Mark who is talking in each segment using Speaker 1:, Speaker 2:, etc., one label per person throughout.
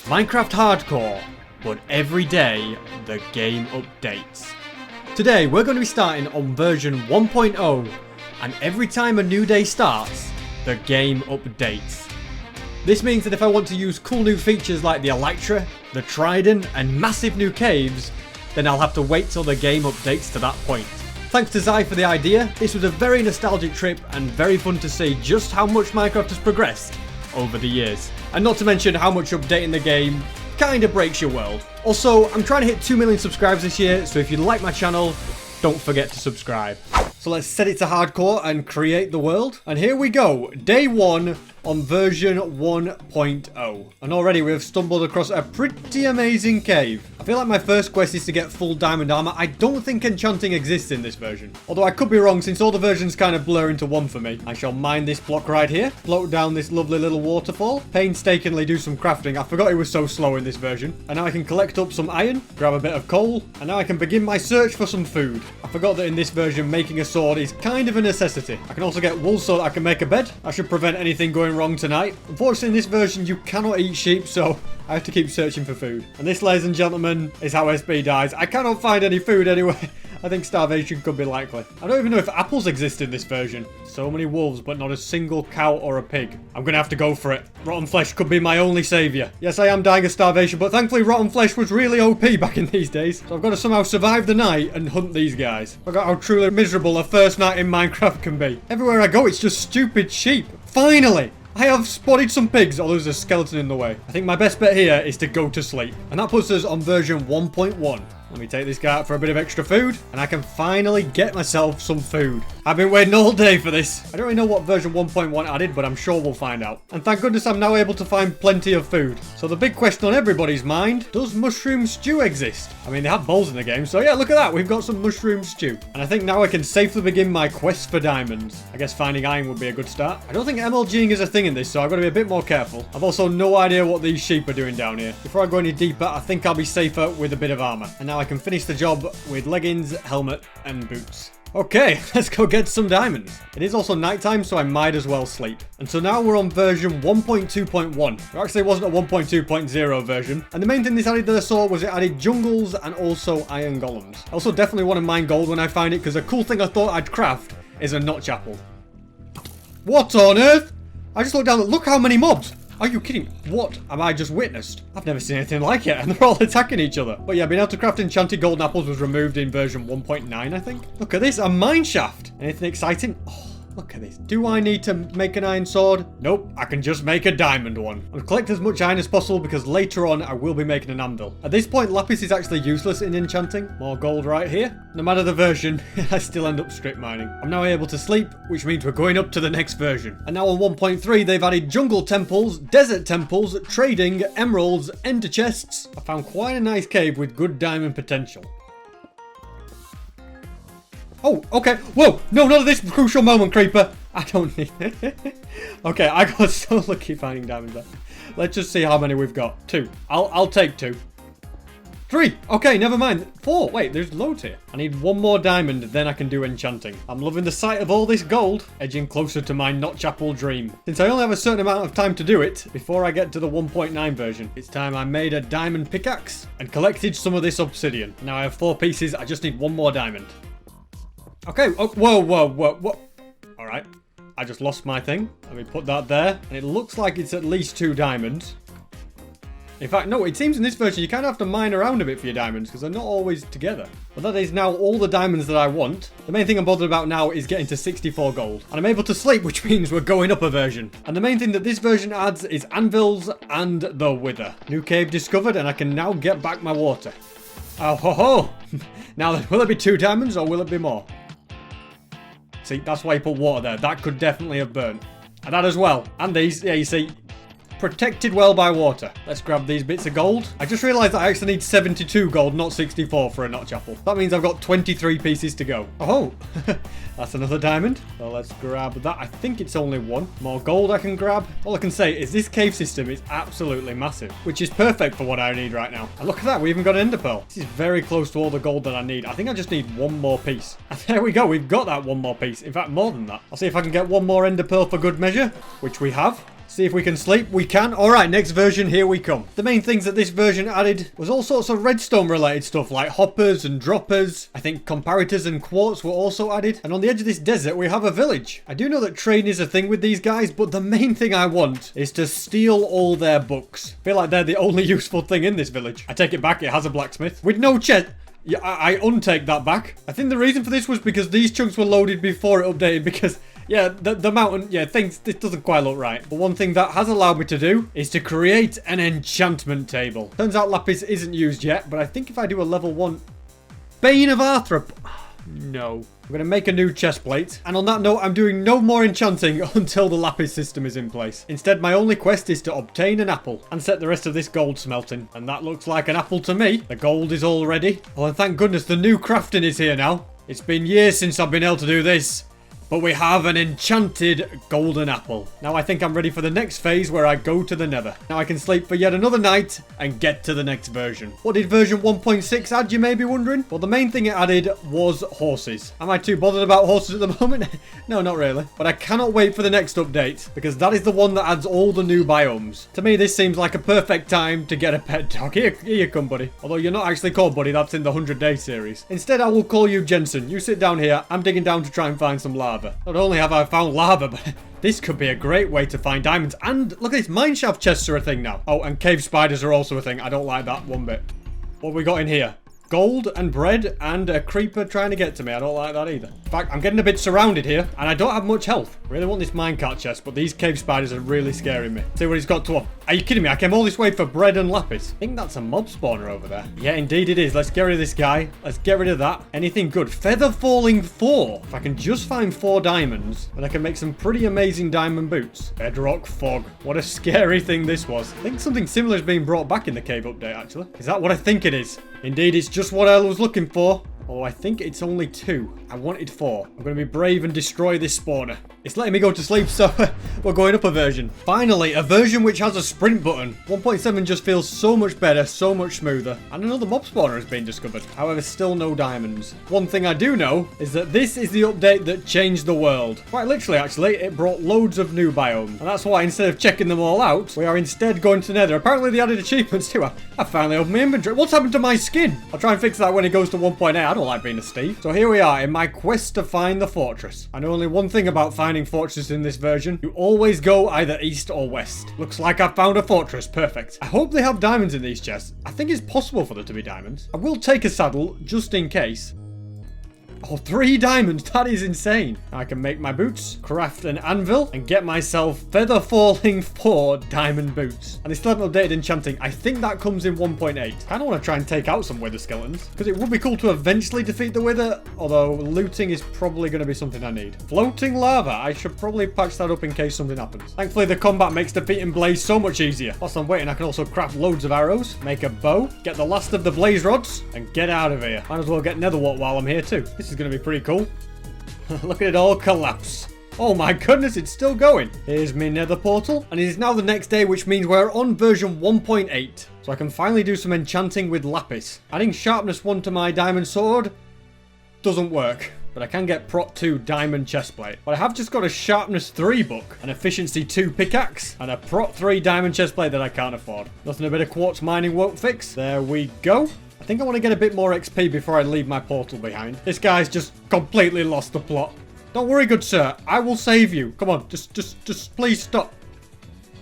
Speaker 1: Minecraft Hardcore, but every day the game updates. Today we're going to be starting on version 1.0, and every time a new day starts, the game updates. This means that if I want to use cool new features like the Elytra, the Trident, and massive new caves, then I'll have to wait till the game updates to that point. Thanks to Zai for the idea. This was a very nostalgic trip and very fun to see just how much Minecraft has progressed over the years. And not to mention how much updating the game kinda breaks your world. Also, I'm trying to hit 2 million subscribers this year, so if you like my channel, don't forget to subscribe. So let's set it to hardcore and create the world. And here we go, day 1 on version 1.0. And already we've stumbled across a pretty amazing cave. I feel like my first quest is to get full diamond armor. I don't think enchanting exists in this version. Although I could be wrong since all the versions kind of blur into one for me. I shall mine this block right here, float down this lovely little waterfall, painstakingly do some crafting. I forgot it was so slow in this version. And now I can collect up some iron, grab a bit of coal, and now I can begin my search for some food. I forgot that in this version making a sword is kind of a necessity. I can also get wool so that I can make a bed. I should prevent anything going wrong tonight. Unfortunately in this version you cannot eat sheep, so I have to keep searching for food. And this, ladies and gentlemen, is how SB dies. I cannot find any food anywhere. I think starvation could be likely. I don't even know if apples exist in this version. So many wolves, but not a single cow or a pig. I'm gonna have to go for it. Rotten flesh could be my only savior. Yes, I am dying of starvation, but thankfully rotten flesh was really OP back in these days. So I've got to somehow survive the night and hunt these guys. I forgot how truly miserable a first night in Minecraft can be. Everywhere I go, it's just stupid sheep. Finally! I have spotted some pigs, although there's a skeleton in the way. I think my best bet here is to go to sleep. And that puts us on version 1.1. Let me take this guy out for a bit of extra food, and I can finally get myself some food. I've been waiting all day for this. I don't really know what version 1.1 added, but I'm sure we'll find out. And thank goodness I'm now able to find plenty of food. So the big question on everybody's mind, does mushroom stew exist? I mean, they have bowls in the game, so yeah, look at that. We've got some mushroom stew. And I think now I can safely begin my quest for diamonds. I guess finding iron would be a good start. I don't think MLGing is a thing in this, so I've got to be a bit more careful. I've also no idea what these sheep are doing down here. Before I go any deeper, I think I'll be safer with a bit of armor. And now I can finish the job with leggings, helmet, and boots. Okay, let's go get some diamonds. It is also nighttime, so I might as well sleep. And so now we're on version 1.2.1. There actually wasn't a 1.2.0 version. And the main thing this added that I saw was it added jungles and also iron golems. I also definitely want to mine gold when I find it, because a cool thing I thought I'd craft is a notch apple. What on earth? I just looked down and look how many mobs. Are you kidding? What have I just witnessed? I've never seen anything like it, and they're all attacking each other. But yeah, being able to craft enchanted golden apples was removed in version 1.9, I think. Look at this, a mine shaft. Anything exciting? Oh, look at this. Do I need to make an iron sword? Nope, I can just make a diamond one. I'll collect as much iron as possible because later on I will be making an anvil. At this point, lapis is actually useless in enchanting. More gold right here. No matter the version, I still end up strip mining. I'm now able to sleep, which means we're going up to the next version. And now on 1.3, they've added jungle temples, desert temples, trading, emeralds, ender chests. I found quite a nice cave with good diamond potential. Oh, okay. Whoa, no, not at this crucial moment, creeper. I don't need it. Okay, I got so lucky finding diamonds there. Let's just see how many we've got. 2. I'll take 2. 3. Okay, never mind. 4. Wait, there's loads here. I need 1 more diamond, then I can do enchanting. I'm loving the sight of all this gold, edging closer to my notch apple dream. Since I only have a certain amount of time to do it, before I get to the 1.9 version, it's time I made a diamond pickaxe and collected some of this obsidian. Now I have 4 pieces, I just need 1 more diamond. Okay, oh, whoa. Alright, I just lost my thing. Let me put that there. And it looks like it's at least 2 diamonds. In fact, no, it seems in this version you kind of have to mine around a bit for your diamonds because they're not always together. But that is now all the diamonds that I want. The main thing I'm bothered about now is getting to 64 gold. And I'm able to sleep, which means we're going up a version. And the main thing that this version adds is anvils and the wither. New cave discovered, and I can now get back my water. Oh ho ho! Now, will it be 2 diamonds or will it be more? See, that's why you put water there. That could definitely have burnt. And that as well. And these, yeah, you see, protected well by water. Let's grab these bits of gold. I just realised that I actually need 72 gold, not 64 for a notch apple. That means I've got 23 pieces to go. Oh, that's another diamond. So let's grab that. I think it's only 1. More gold I can grab. All I can say is this cave system is absolutely massive, which is perfect for what I need right now. And look at that, we even got an ender pearl. This is very close to all the gold that I need. I think I just need 1 more piece. And there we go, we've got that 1 more piece. In fact, more than that. I'll see if I can get 1 more ender pearl for good measure, which we have. See if we can sleep. We can. All right, next version, here we come. The main things that this version added was all sorts of redstone related stuff like hoppers and droppers. I think comparators and quartz were also added. And on the edge of this desert, we have a village. I do know that trading is a thing with these guys, but the main thing I want is to steal all their books. I feel like they're the only useful thing in this village. I take it back. It has a blacksmith with no chest. Yeah, I untake that back. I think the reason for this was because these chunks were loaded before it updated because... yeah, the mountain, yeah, this doesn't quite look right. But one thing that has allowed me to do is to create an enchantment table. Turns out lapis isn't used yet, but I think if I do a level 1... Bane of Arthrop... no. I'm going to make a new chest plate. And on that note, I'm doing no more enchanting until the lapis system is in place. Instead, my only quest is to obtain an apple and set the rest of this gold smelting. And that looks like an apple to me. The gold is all ready. Oh, and thank goodness the new crafting is here now. It's been years since I've been able to do this. But we have an enchanted golden apple. Now I think I'm ready for the next phase where I go to the Nether. Now I can sleep for yet another night and get to the next version. What did version 1.6 add, you may be wondering? Well, the main thing it added was horses. Am I too bothered about horses at the moment? No, not really. But I cannot wait for the next update because that is the one that adds all the new biomes. To me, this seems like a perfect time to get a pet dog. Here you come, buddy. Although you're not actually called buddy, that's in the 100-day series. Instead, I will call you Jensen. You sit down here. I'm digging down to try and find some lava. Not only have I found lava, but this could be a great way to find diamonds. And look at this, mineshaft chests are a thing now. Oh, and cave spiders are also a thing. I don't like that one bit. What have we got in here? Gold and bread and a creeper trying to get to me. I don't like that either. In fact, I'm getting a bit surrounded here and I don't have much health. Really want this minecart chest, but these cave spiders are really scaring me. See what he's got to offer. Are you kidding me? I came all this way for bread and lapis. I think that's a mob spawner over there. Yeah, indeed it is. Let's get rid of this guy. Let's get rid of that. Anything good? Feather falling 4. If I can just find 4 diamonds, then I can make some pretty amazing diamond boots. Bedrock fog. What a scary thing this was. I think something similar is being brought back in the cave update, actually. Is that what I think it is? Indeed, it's just what I was looking for. Oh, I think it's only 2. I wanted 4. I'm going to be brave and destroy this spawner. It's letting me go to sleep, so we're going up a version. Finally, a version which has a sprint button. 1.7 just feels so much better, so much smoother. And another mob spawner has been discovered. However, still no diamonds. One thing I do know is that this is the update that changed the world. Quite literally, actually, it brought loads of new biomes. And that's why instead of checking them all out, we are instead going to Nether. Apparently, they added achievements too. I finally opened my inventory. What's happened to my skin? I'll try and fix that when it goes to 1.8. I don't like being a Steve. So here we are in my quest to find the fortress. I know only one thing about finding fortresses in this version. You always go either east or west. Looks like I found a fortress. Perfect. I hope they have diamonds in these chests. I think it's possible for there to be diamonds. I will take a saddle just in case. Oh, 3 diamonds. That is insane. I can make my boots, craft an anvil, and get myself feather falling 4 diamond boots. And they still haven't updated enchanting. I think that comes in 1.8. Kind of want to try and take out some wither skeletons, because it would be cool to eventually defeat the wither, although looting is probably going to be something I need. Floating lava. I should probably patch that up in case something happens. Thankfully, the combat makes defeating blaze so much easier. Whilst I'm waiting, I can also craft loads of arrows, make a bow, get the last of the blaze rods, and get out of here. Might as well get nether wart while I'm here too. This is going to be pretty cool. Look at it all collapse. Oh my goodness, it's still going. Here's my nether portal. And it is now the next day, which means we're on version 1.8. So I can finally do some enchanting with lapis. Adding sharpness 1 to my diamond sword doesn't work. But I can get prot 2 diamond chestplate. But I have just got a sharpness 3 book, an efficiency 2 pickaxe, and a prot 3 diamond chestplate that I can't afford. Nothing a bit of quartz mining won't fix. There we go. I think I want to get a bit more XP before I leave my portal behind. This guy's just completely lost the plot. Don't worry, good sir. I will save you. Come on, just please stop.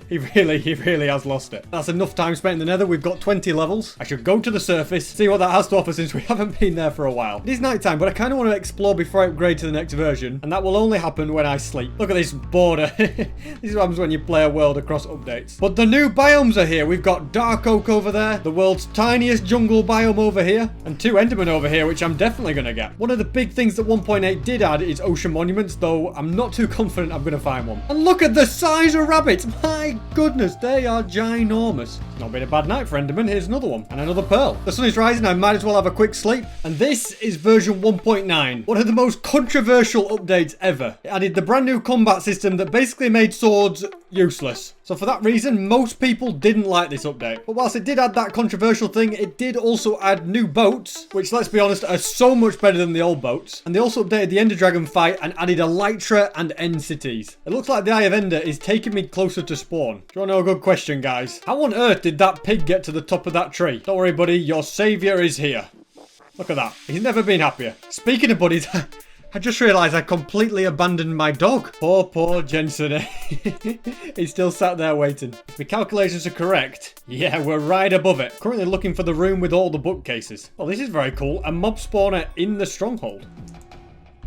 Speaker 1: He really has lost it. That's enough time spent in the nether. We've got 20 levels. I should go to the surface, see what that has to offer since we haven't been there for a while. It is nighttime, but I kind of want to explore before I upgrade to the next version, and that will only happen when I sleep. Look at this border. This is what happens when you play a world across updates. But the new biomes are here. We've got dark oak over there, the world's tiniest jungle biome over here, and 2 endermen over here, which I'm definitely going to get. One of the big things that 1.8 did add is ocean monuments, though I'm not too confident I'm going to find one. And look at the size of rabbits. My goodness, they are ginormous. It's not been a bad night for endermen. Here's another one. And another pearl. The sun is rising. I might as well have a quick sleep. And this is version 1.9. One of the most controversial updates ever. It added the brand new combat system that basically made swords useless. So for that reason, most people didn't like this update. But whilst it did add that controversial thing, it did also add new boats, which, let's be honest, are so much better than the old boats. And they also updated the Ender Dragon fight and added Elytra and End cities. It looks like the Eye of Ender is taking me closer to spawn. Do you want to know a good question, guys? How on earth did that pig get to the top of that tree? Don't worry, buddy. Your savior is here. Look at that. He's never been happier. Speaking of buddies, I just realised I completely abandoned my dog. Poor Jensen. He's still sat there waiting. If my calculations are correct, yeah, we're right above it. Currently looking for the room with all the bookcases. Oh, this is very cool. A mob spawner in the stronghold.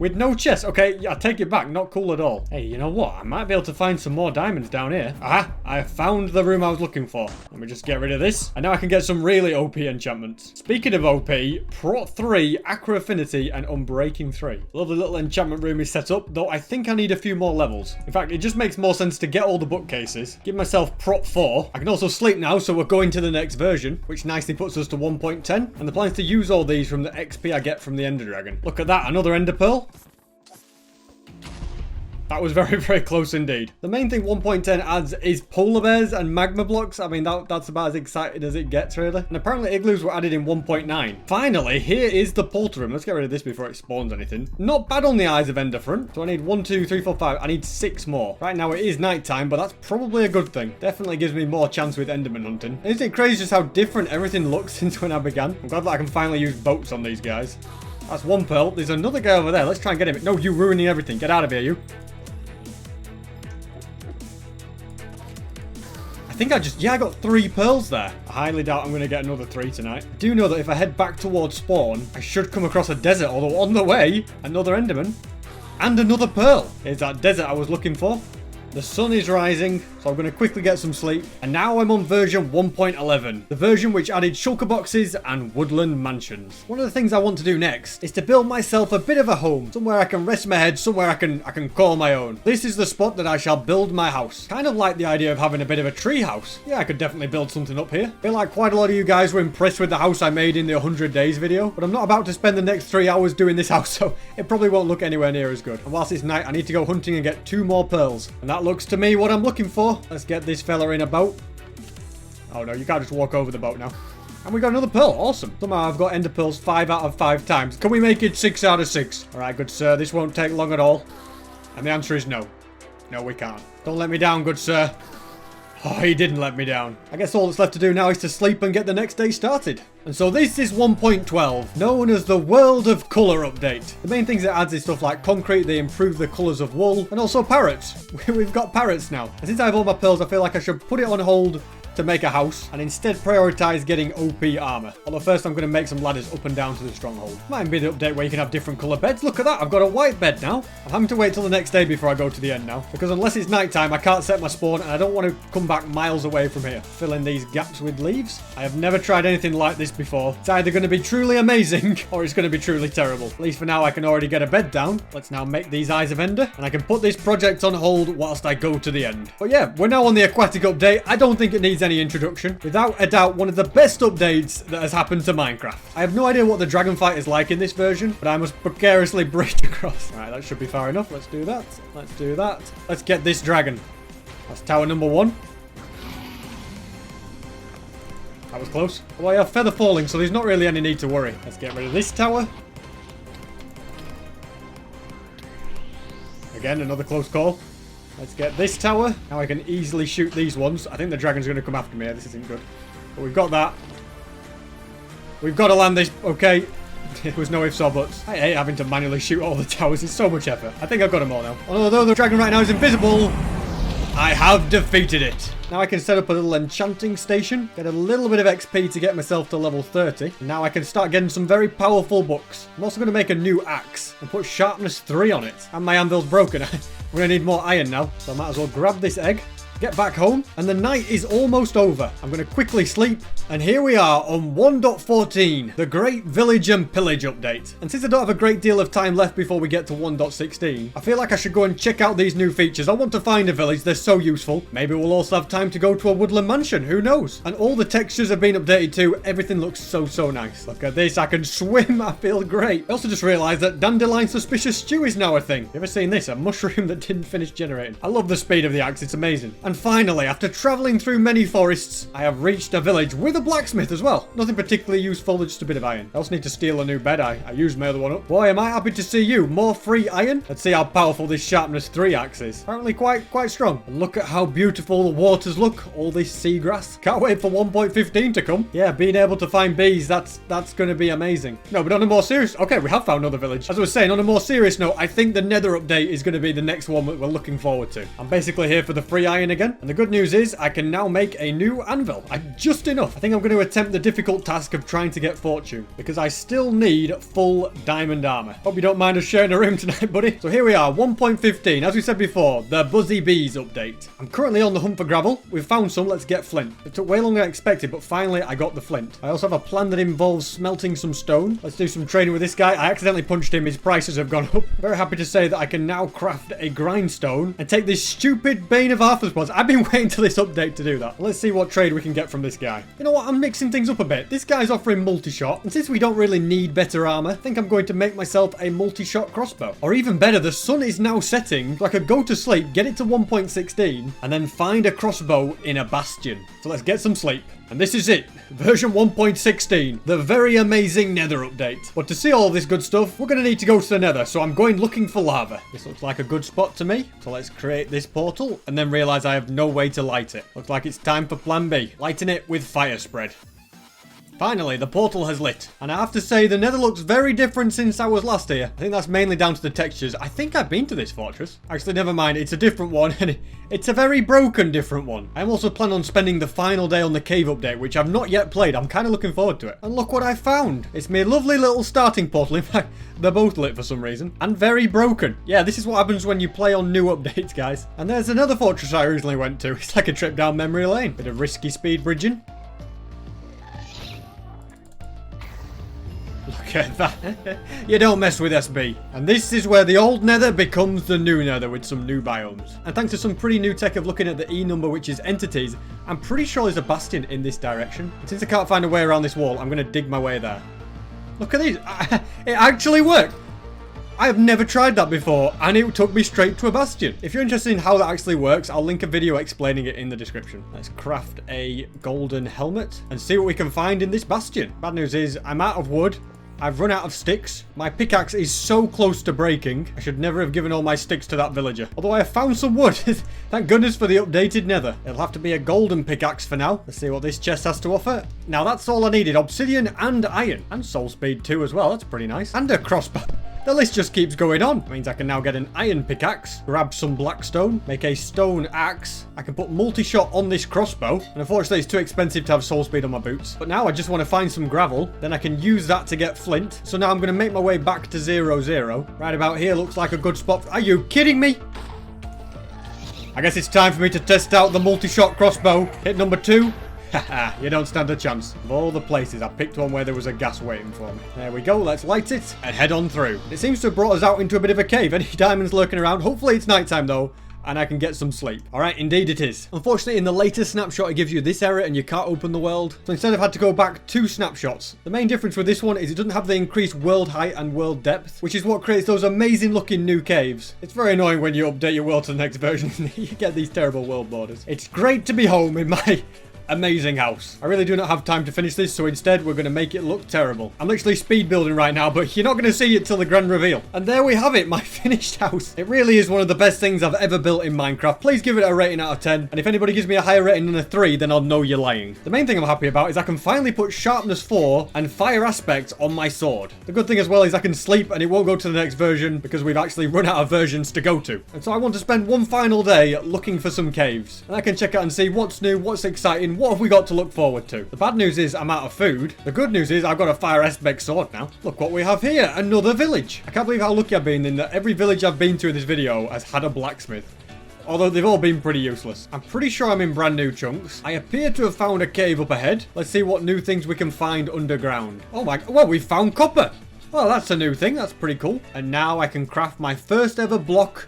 Speaker 1: With no chest. Okay, yeah, I take it back. Not cool at all. Hey, you know what? I might be able to find some more diamonds down here. Aha! I found the room I was looking for. Let me just get rid of this. And now I can get some really OP enchantments. Speaking of OP, Prot 3, Aqua Affinity, and Unbreaking 3. Lovely little enchantment room is set up, though I think I need a few more levels. In fact, it just makes more sense to get all the bookcases. Give myself Prot 4. I can also sleep now, so we're going to the next version, which nicely puts us to 1.10. And the plan is to use all these from the XP I get from the Ender Dragon. Look at that, another Ender Pearl. That was very, very close indeed. The main thing 1.10 adds is polar bears and magma blocks. I mean, that's about as exciting as it gets, really. And apparently igloos were added in 1.9. Finally, here is the portal room. Let's get rid of this before it spawns anything. Not bad on the Eyes of Ender front. So I need 1, 2, 3, 4, 5. I need 6 more. Right now it is nighttime, but that's probably a good thing. Definitely gives me more chance with enderman hunting. Isn't it crazy just how different everything looks since when I began? I'm glad that I can finally use boats on these guys. That's one pearl. There's another guy over there. Let's try and get him. No, you ruining everything. Get out of here, you. I think I got 3 pearls there. I highly doubt I'm going to get another 3 tonight. I do know that if I head back towards spawn, I should come across a desert, although on the way, another enderman and another pearl. Here's that desert I was looking for. The sun is rising, so I'm going to quickly get some sleep. And now I'm on version 1.11, the version which added shulker boxes and woodland mansions. One of the things I want to do next is to build myself a bit of a home, somewhere I can rest my head, somewhere I can call my own. This is the spot that I shall build my house. Kind of like the idea of having a bit of a tree house. Yeah, I could definitely build something up here. I feel like quite a lot of you guys were impressed with the house I made in the 100 days video, but I'm not about to spend the next 3 hours doing this house, so it probably won't look anywhere near as good. And whilst it's night, I need to go hunting and get 2 more pearls. And that looks to me what I'm looking for. Let's get this fella in a boat. Oh no, you can't just walk over the boat now. And we got another pearl. Awesome. Somehow I've got ender pearls 5 out of 5 times. Can we make it 6 out of 6? Alright, good sir. This won't take long at all. And the answer is no. No, we can't. Don't let me down, good sir. Oh, he didn't let me down. I guess all that's left to do now is to sleep and get the next day started. And so this is 1.12, known as the World of Colour update. The main things it adds is stuff like concrete, they improve the colours of wool, and also parrots. We've got parrots now. And since I have all my pearls, I feel like I should put it on hold to make a house and instead prioritize getting OP armor. Although first I'm going to make some ladders up and down to the stronghold. Might be the update where you can have different color beds. Look at that, I've got a white bed now. I'm having to wait till the next day before I go to the end now, because unless it's nighttime I can't set my spawn and I don't want to come back miles away from here. Fill in these gaps with leaves. I have never tried anything like this before. It's either going to be truly amazing or it's going to be truly terrible. At least for now I can already get a bed down. Let's now make these Eyes of Ender and I can put this project on hold whilst I go to the end. But yeah, we're now on the Aquatic update. I don't think it needs any introduction. Without a doubt, one of the best updates that has happened to Minecraft. I have no idea what the dragon fight is like in this version, but I must precariously bridge across. Alright, that should be far enough. Let's do that. Let's do that. Let's get this dragon. That's tower number 1. That was close. Oh, I have feather falling, so there's not really any need to worry. Let's get rid of this tower. Again, another close call. Let's get this tower. Now I can easily shoot these ones. I think the dragon's going to come after me. This isn't good. But we've got that. We've got to land this. Okay. There was no ifs or buts. I hate having to manually shoot all the towers. It's so much effort. I think I've got them all now. Although the dragon right now is invisible, I have defeated it. Now I can set up a little enchanting station, get a little bit of XP to get myself to level 30. And now I can start getting some very powerful books. I'm also going to make a new axe and put sharpness 3 on it. And my anvil's broken. We're going to need more iron now, so I might as well grab this egg, get back home, and the night is almost over. I'm going to quickly sleep, and here we are on 1.14, the Great Village and Pillage update. And since I don't have a great deal of time left before we get to 1.16, I feel like I should go and check out these new features. I want to find a village, they're so useful. Maybe we'll also have time to go to a woodland mansion, who knows? And all the textures have been updated too. Everything looks so nice. Look at this, I can swim, I feel great. I also just realised that dandelion suspicious stew is now a thing. You ever seen this? A mushroom that didn't finish generating. I love the speed of the axe, it's amazing. And finally, after travelling through many forests, I have reached a village with a blacksmith as well. Nothing particularly useful, just a bit of iron. I also need to steal a new bed. I used my other one up. Boy, am I happy to see you. More free iron. Let's see how powerful this sharpness 3 axe is. Apparently quite strong. And look at how beautiful the waters look. All this seagrass. Can't wait for 1.15 to come. Yeah, being able to find bees, that's going to be amazing. No, but on a more serious... Okay, we have found another village. As I was saying, on a more serious note, I think the Nether update is going to be the next one that we're looking forward to. I'm basically here for the free iron again. And the good news is I can now make a new anvil. Just enough. I think I'm going to attempt the difficult task of trying to get fortune, because I still need full diamond armor. Hope you don't mind us sharing a room tonight, buddy. So here we are, 1.15. As we said before, the Buzzy Bees update. I'm currently on the hunt for gravel. We've found some. Let's get flint. It took way longer than I expected, but finally I got the flint. I also have a plan that involves smelting some stone. Let's do some trading with this guy. I accidentally punched him. His prices have gone up. Very happy to say that I can now craft a grindstone and take this stupid Bane of Arthropods. I've been waiting till this update to do that. Let's see what trade we can get from this guy. You know what? I'm mixing things up a bit. This guy's offering multi-shot, and since we don't really need better armor, I think I'm going to make myself a multi-shot crossbow. Or even better, the sun is now setting, so I could go to sleep, get it to 1.16, and then find a crossbow in a bastion. So let's get some sleep. And this is it, version 1.16, the very amazing Nether update. But to see all this good stuff, we're going to need to go to the Nether, so I'm going looking for lava. This looks like a good spot to me, so let's create this portal, and then realise I have no way to light it. Looks like it's time for plan B, lighting it with fire spread. Finally, the portal has lit. And I have to say, the Nether looks very different since I was last here. I think that's mainly down to the textures. I think I've been to this fortress. Actually, never mind. It's a different one. And it's a very broken different one. I'm also planning on spending the final day on the cave update, which I've not yet played. I'm kind of looking forward to it. And look what I found. It's my lovely little starting portal. In fact, they're both lit for some reason. And very broken. Yeah, this is what happens when you play on new updates, guys. And there's another fortress I recently went to. It's like a trip down memory lane. Bit of risky speed bridging. Look at that. You don't mess with SB. And this is where the old Nether becomes the new Nether with some new biomes. And thanks to some pretty new tech of looking at the E number, which is entities, I'm pretty sure there's a bastion in this direction. And since I can't find a way around this wall, I'm going to dig my way there. Look at these. It actually worked. I have never tried that before, and it took me straight to a bastion. If you're interested in how that actually works, I'll link a video explaining it in the description. Let's craft a golden helmet and see what we can find in this bastion. Bad news is I'm out of wood. I've run out of sticks. My pickaxe is so close to breaking. I should never have given all my sticks to that villager. Although I have found some wood. Thank goodness for the updated Nether. It'll have to be a golden pickaxe for now. Let's see what this chest has to offer. Now that's all I needed. Obsidian and iron. And soul speed too as well. That's pretty nice. And a crossbow. The list just keeps going on. It means I can now get an iron pickaxe, grab some blackstone, make a stone axe. I can put multi-shot on this crossbow. And unfortunately, it's too expensive to have soul speed on my boots. But now I just want to find some gravel. Then I can use that to get flint. So now I'm going to make my way back to 0, 0. Right about here looks like a good spot. Are you kidding me? I guess it's time for me to test out the multi-shot crossbow. Hit number 2. Haha, you don't stand a chance. Of all the places, I picked one where there was a gas waiting for me. There we go, let's light it and head on through. It seems to have brought us out into a bit of a cave. Any diamonds lurking around? Hopefully it's nighttime though, and I can get some sleep. Alright, indeed it is. Unfortunately, in the latest snapshot, it gives you this error and you can't open the world. So instead I've had to go back 2 snapshots. The main difference with this one is it doesn't have the increased world height and world depth, which is what creates those amazing looking new caves. It's very annoying when you update your world to the next version. You get these terrible world borders. It's great to be home in my amazing house. I really do not have time to finish this, so instead we're going to make it look terrible. I'm literally speed building right now, but you're not going to see it till the grand reveal. And there we have it, my finished house. It really is one of the best things I've ever built in Minecraft. Please give it a rating out of 10. And if anybody gives me a higher rating than a 3, then I'll know you're lying. The main thing I'm happy about is I can finally put sharpness 4 and fire aspect on my sword. The good thing as well is I can sleep and it won't go to the next version because we've actually run out of versions to go to. And so I want to spend one final day looking for some caves. And I can check out and see what's new, what's exciting, what have we got to look forward to. The bad news is I'm out of food. The good news is I've got a fire aspect sword now. Look what we have here, another village. I can't believe how lucky I've been in that every village I've been to in this video has had a blacksmith. Although they've all been pretty useless. I'm pretty sure I'm in brand new chunks. I appear to have found a cave up ahead. Let's see what new things we can find underground. Oh my, well, we found copper. Well, that's a new thing. That's pretty cool. And now I can craft my first ever block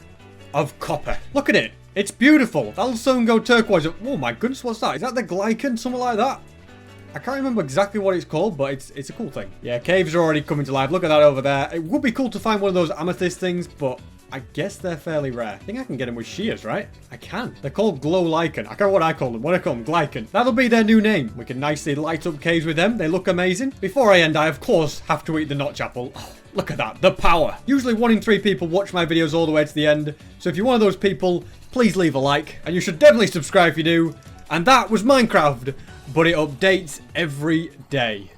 Speaker 1: of copper. Look at it. It's beautiful. That'll soon go turquoise. Oh my goodness, what's that? Is that the glycan? Something like that? I can't remember exactly what it's called, but it's a cool thing. Yeah, caves are already coming to life. Look at that over there. It would be cool to find one of those amethyst things, but I guess they're fairly rare. I think I can get them with shears, right? I can. They're called glow lichen. I can't know what I call them. What do I call them? Glycan. That'll be their new name. We can nicely light up caves with them. They look amazing. Before I end, I of course have to eat the notch apple. Oh, look at that. The power. Usually 1 in 3 people watch my videos all the way to the end. So if you're one of those people, please leave a like. And you should definitely subscribe if you do. And that was Minecraft, but it updates every day.